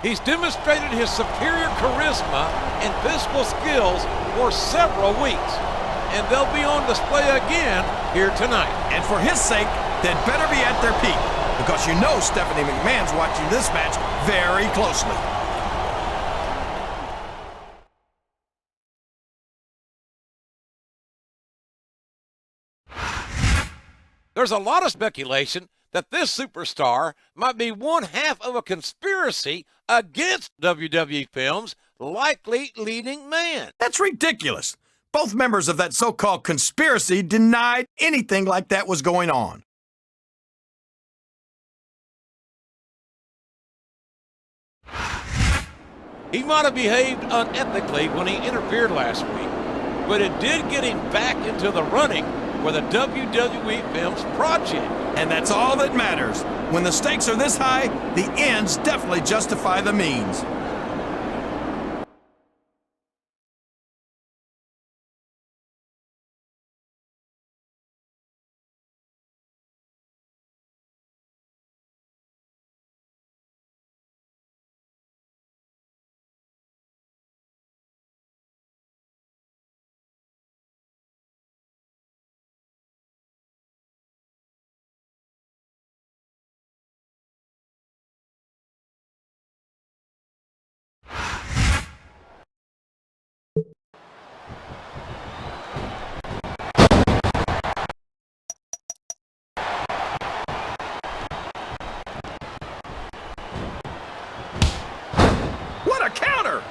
He's demonstrated his superior charisma and physical skills for several weeks, and they'll be on display again here tonight. And for his sake, they'd better be at their peak, because you know Stephanie McMahon's watching this match very closely. There's a lot of speculation that this superstar might be one half of a conspiracy against WWE Films' likely leading man. That's ridiculous. Both members of that so-called conspiracy denied anything like that was going on. He might have behaved unethically when he interfered last week, but it did get him back into the running for the WWE Films project. And that's all that matters. When the stakes are this high, the ends definitely justify the means. What a counter!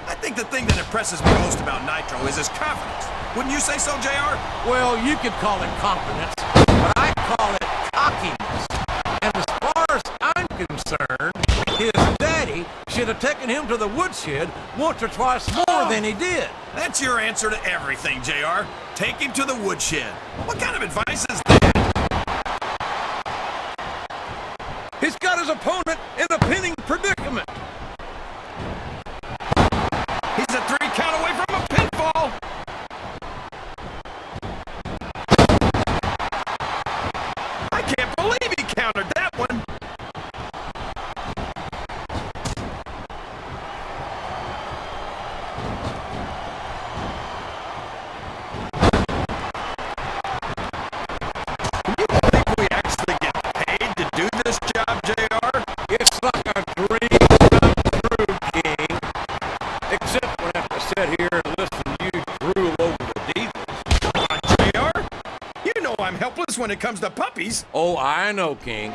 I think the thing that impresses me most about Nitro is his confidence. Wouldn't you say so, JR? Well, you could call it confidence, but I call it cockiness. And as far as I'm concerned, his daddy should have taken him to the woodshed once or twice more than he did. That's your answer to everything, JR. Take him to the woodshed. What kind of advice is that? He's got his opponent in a pinning predicament. He's a 3 count away from a pinfall. I can't believe he countered that one. Can you believe we actually get paid to do this job, JR? It's like a dream come true, King. Except when I have to sit here and listen to you drool over the Divas. Come on, JR. You know I'm helpless when it comes to puppies. Oh, I know, King.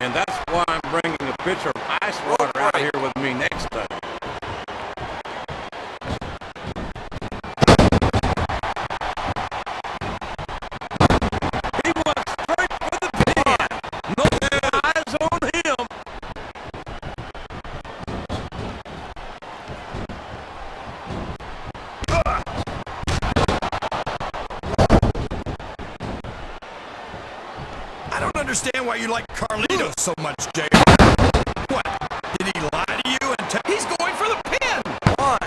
And that's why I'm bringing a pitcher of ice water out here with me next time. He went straight for the pin. No eyes on him. I don't understand why you like Carlito so much, JR. What? Did he lie to you and he's going for the pin? 1,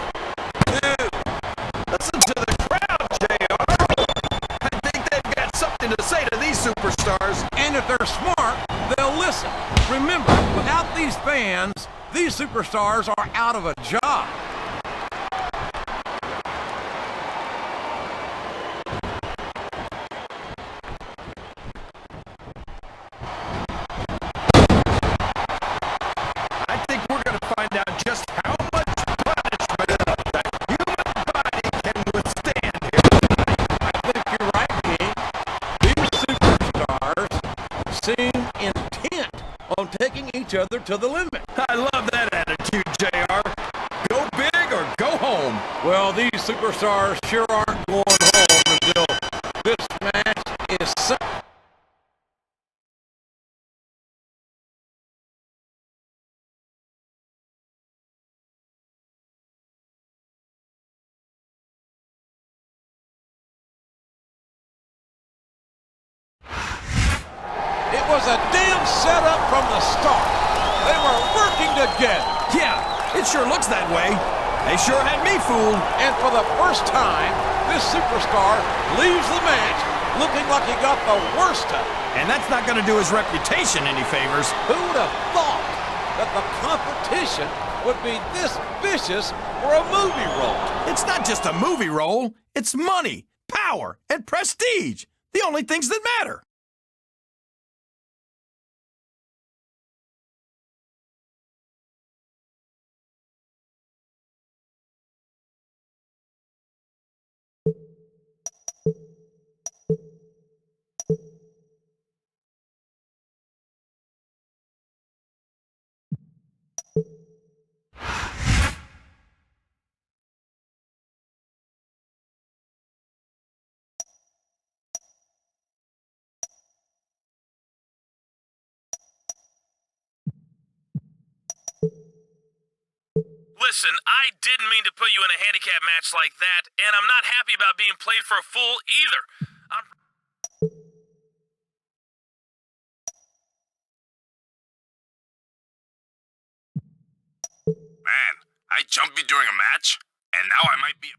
2. Listen to the crowd, JR. I think they've got something to say to these superstars. And if they're smart, they'll listen. Remember, without these fans, these superstars are out of a job. I think we're going to find out just how much punishment the human body can withstand here tonight. I think you're right, King. These superstars seem intent on taking each other to the limit. I love that attitude, JR. Go big or go home. Well, these superstars sure aren't going home until this match is set. It was a damn setup from the start. They were working together. Yeah, it sure looks that way. They sure had me fooled. And for the first time, this superstar leaves the match looking like he got the worst of it. And that's not going to do his reputation any favors. Who would have thought that the competition would be this vicious for a movie role? It's not just a movie role. It's money, power, and prestige. The only things that matter. Listen, I didn't mean to put you in a handicap match like that, and I'm not happy about being played for a fool either. Man, I jumped you during a match, and now I might be...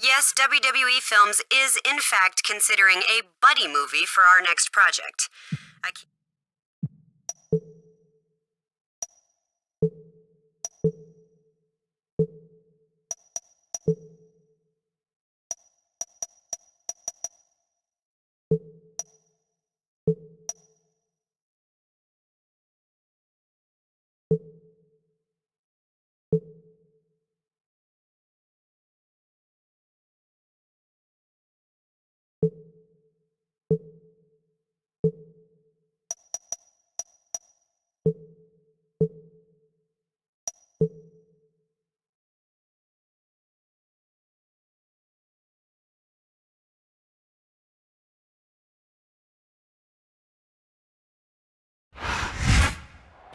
Yes, WWE Films is in fact considering a buddy movie for our next project. I can't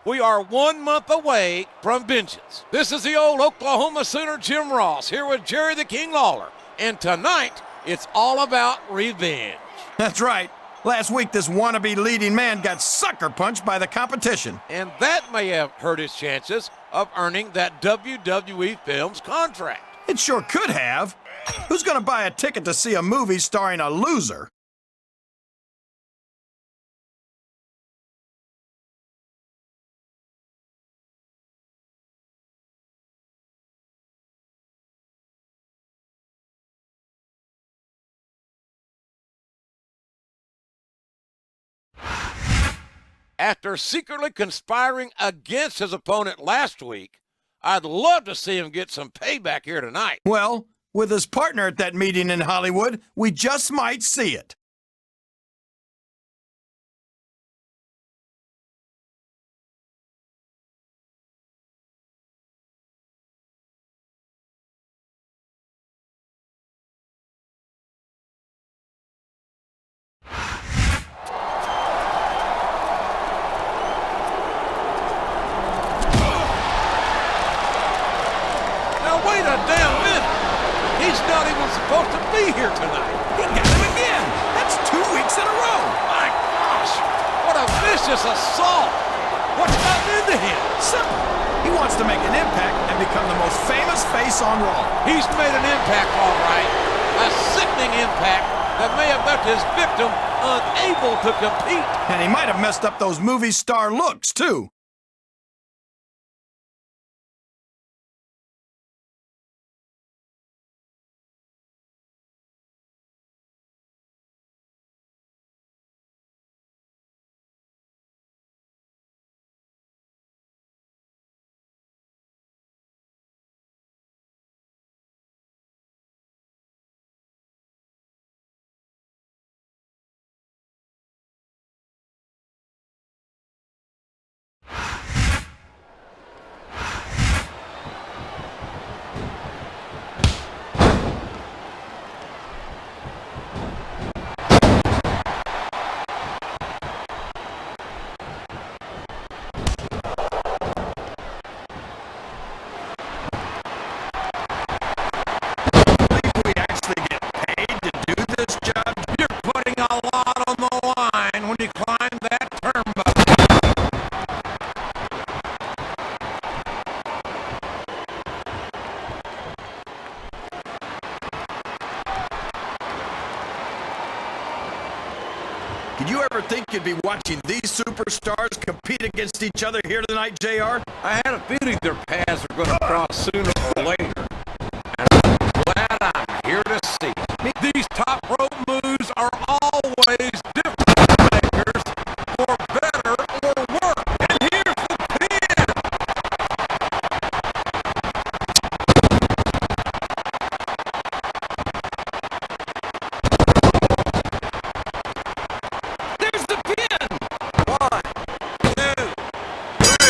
We are 1 month away from vengeance. This is the old Oklahoma Sooner Jim Ross here with Jerry the King Lawler. And tonight, it's all about revenge. That's right. Last week, this wannabe leading man got sucker punched by the competition. And that may have hurt his chances of earning that WWE Films contract. It sure could have. Who's going to buy a ticket to see a movie starring a loser? After secretly conspiring against his opponent last week, I'd love to see him get some payback here tonight. Well, with his partner at that meeting in Hollywood, we just might see it. He's not even supposed to be here tonight. He got him again. That's 2 weeks in a row. My gosh, what a vicious assault. What's gotten into him? Simple. He wants to make an impact and become the most famous face on Raw. He's made an impact, all right. A sickening impact that may have left his victim unable to compete. And he might have messed up those movie star looks, too. Did you ever think you'd be watching these superstars compete against each other here tonight, JR? I had a feeling their paths were going to cross sooner or later. And I'm glad I'm here to see it. These top rope moves are always difference makers for better or worse. And here's the pin! There's the pin! 1, 2, 3.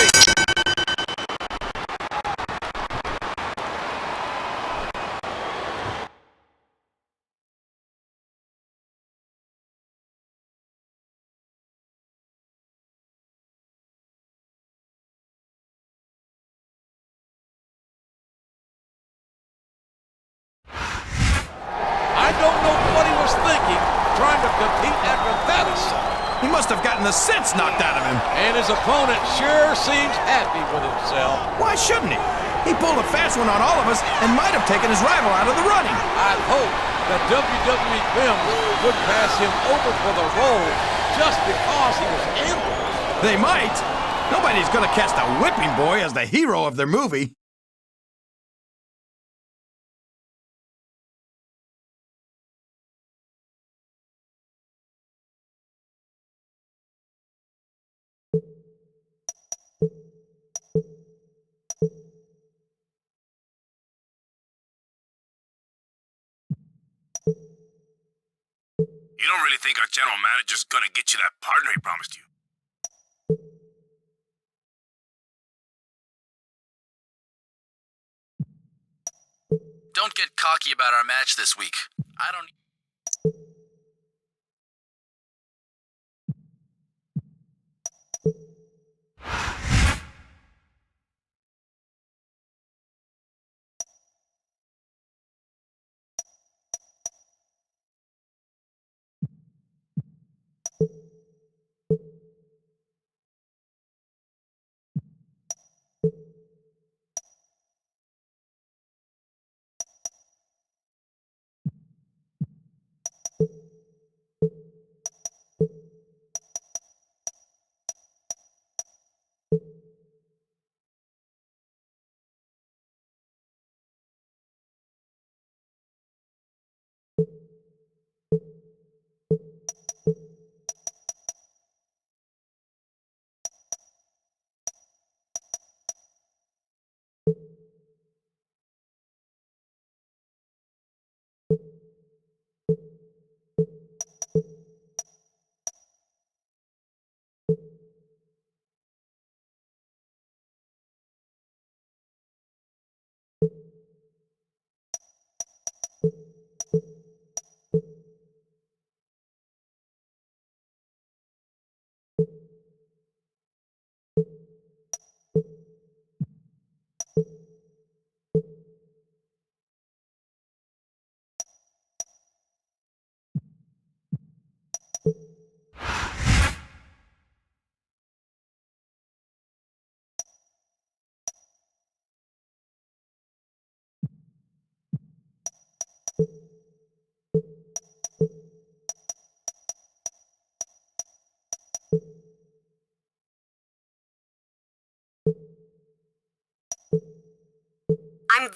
I don't know what he was thinking, trying to compete after that assault. He must have gotten the sense knocked out of him. And his opponent sure seems happy with himself. Why shouldn't he? He pulled a fast one on all of us and might have taken his rival out of the running. I'd hope that WWE films would pass him over for the role just because he was ambushed. They might. Nobody's gonna cast a whipping boy as the hero of their movie. You don't really think our general manager's gonna get you that partner he promised you? Don't get cocky about our match this week. I don't...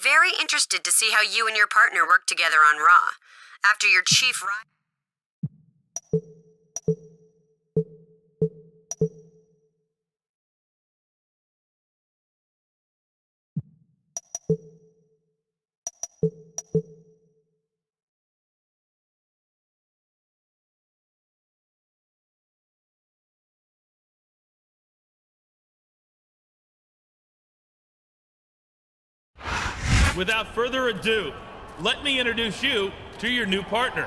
very interested to see how you and your partner work together on Raw. After your chief Without further ado, let me introduce you to your new partner.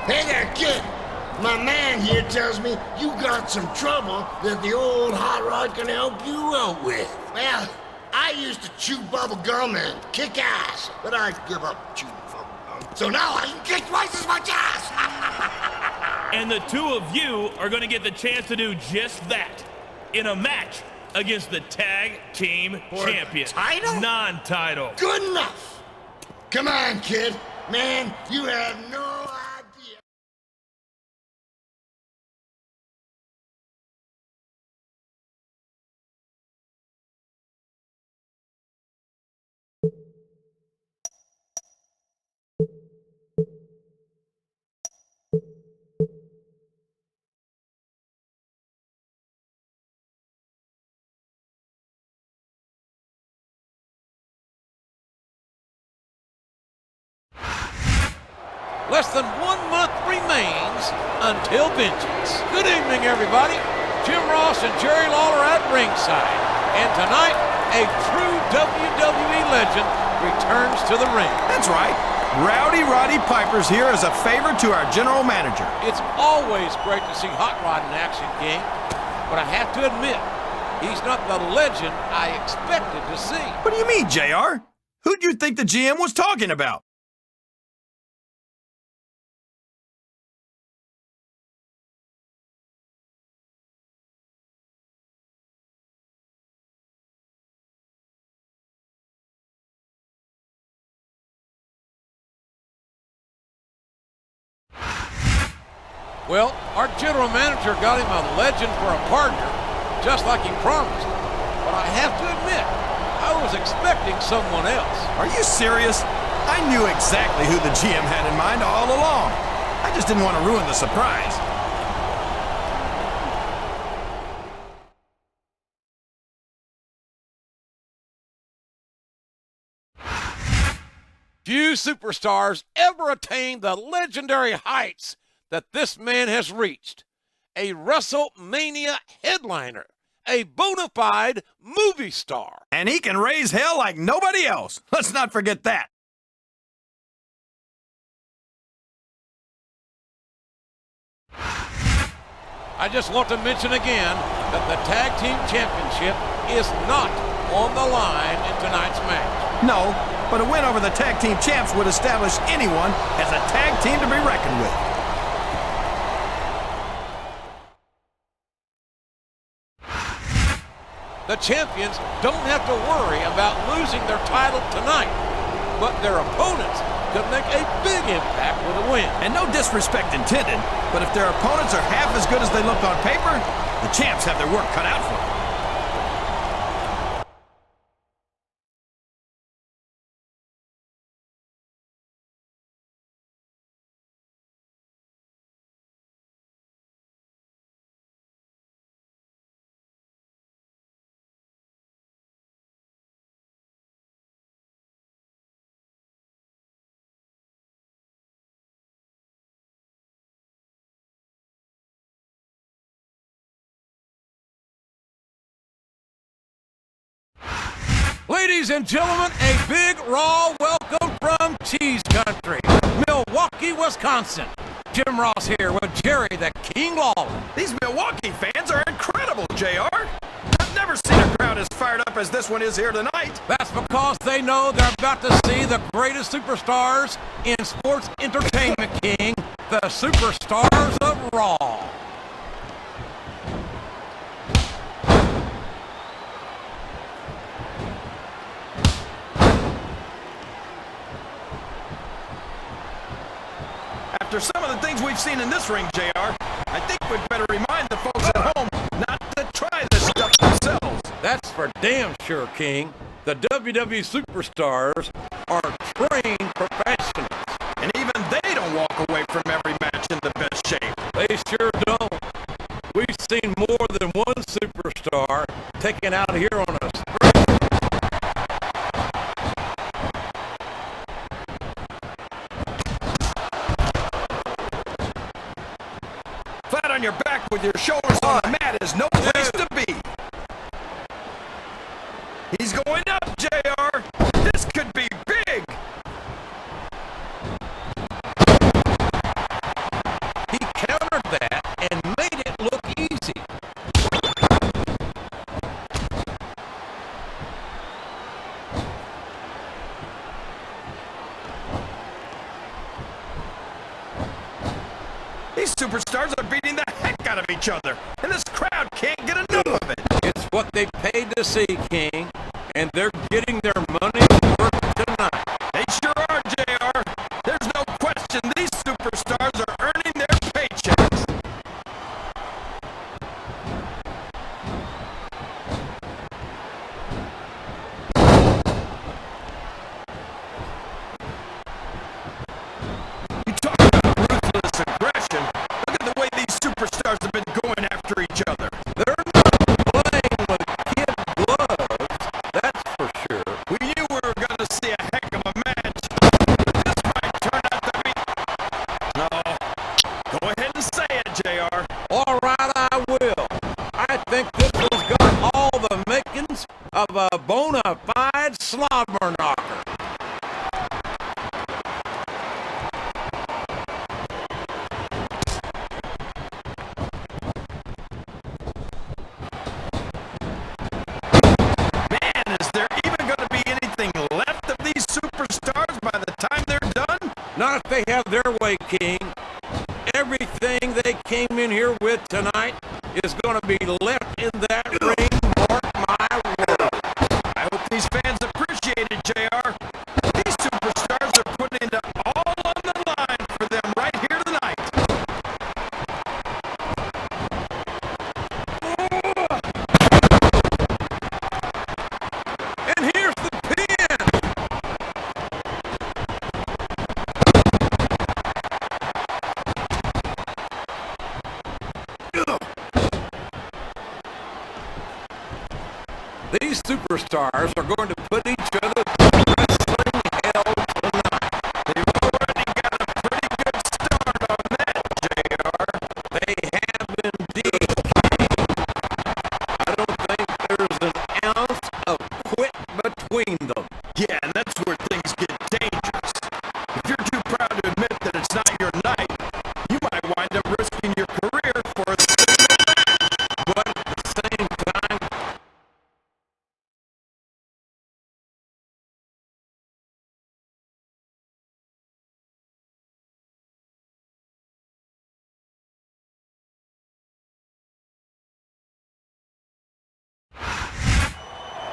Hey there, kid. My man here tells me you got some trouble that the old hot rod can help you out with. Well, I used to chew bubble gum and kick ass, but I give up chewing bubble gum. So now I can kick twice as much ass. And the two of you are going to get the chance to do just that in a match against the tag team champion. Title? Non-title. Good enough. Come on, kid. Man, you have no idea. Less than 1 month remains until vengeance. Good evening, everybody. Jim Ross and Jerry Lawler at ringside. And tonight, a true WWE legend returns to the ring. That's right. Rowdy Roddy Piper's here as a favor to our general manager. It's always great to see Hot Rod in action, King. But I have to admit, he's not the legend I expected to see. What do you mean, JR? Who'd you think the GM was talking about? Well, our general manager got him a legend for a partner, just like he promised. But I have to admit, I was expecting someone else. Are you serious? I knew exactly who the GM had in mind all along. I just didn't want to ruin the surprise. Few superstars ever attained the legendary heights that this man has reached. A WrestleMania headliner, a bona fide movie star. And he can raise hell like nobody else. Let's not forget that. I just want to mention again that the Tag Team Championship is not on the line in tonight's match. No, but a win over the tag team champs would establish anyone as a tag team to be reckoned with. The champions don't have to worry about losing their title tonight, but their opponents could make a big impact with a win. And no disrespect intended, but if their opponents are half as good as they look on paper, the champs have their work cut out for them. Ladies and gentlemen, a big raw welcome from Cheese Country, Milwaukee, Wisconsin. Jim Ross here with Jerry the King Lawler. These Milwaukee fans are incredible, JR. I've never seen a crowd as fired up as this one is here tonight. That's because they know they're about to see the greatest superstars in sports entertainment, King, the superstars of Raw. After some of the things we've seen in this ring, JR, I think we'd better remind the folks at home not to try this stuff themselves. That's for damn sure, King. The WWE superstars are trained professionals. And even they don't walk away from every match in the best shape. They sure don't. We've seen more than one superstar taken out here on a stretcher. Flat on your back with your shoulders on the mat is no place to be. He's going up, JR. This could be big. He countered that and made it look easy. These superstars are beating the heck out of each other, and this crowd can't get enough of it. It's what they paid to see, King, and they're getting their money's worth tonight. They sure are, JR. There's no question these superstars are earning their paychecks. You talk about ruthless aggression. Look at the way these superstars have been going after each other. They're not playing with kid gloves, that's for sure. We knew we were going to see a heck of a match, but this might turn out to be... No. Go ahead and say it, JR. All right, I will. I think this one's got all the makings of a bona fide slobber knocker. Man, is there even going to be anything left of these superstars by the time they're done? Not if they have their way, King. Everything they came in here with tonight is going to be left in that ring, mark my word. I hope these fans appreciate it, JR. These superstars are putting it all on the line for them right here tonight. And here's the pin. These superstars are going to put each other through wrestling hell tonight. They've already got a pretty good start on that, JR. They have indeed. I don't think there's an ounce of quit between them. Yeah, and that's where things get dangerous. If you're too proud to admit that it's not your night, you might wind up risking your career for a single match. But at the same time,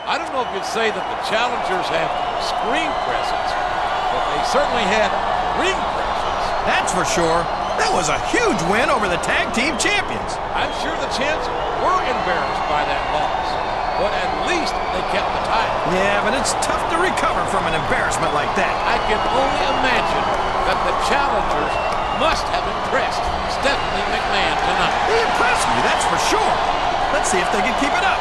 I don't know if you'd say that the challengers have screen presence, but they certainly had ring presence. That's for sure. That was a huge win over the tag team champions. I'm sure the champs were embarrassed by that loss, but at least they kept the title. Yeah, but it's tough to recover from an embarrassment like that. I can only imagine that the challengers must have impressed Stephanie McMahon tonight. They impressed me, that's for sure. Let's see if they can keep it up.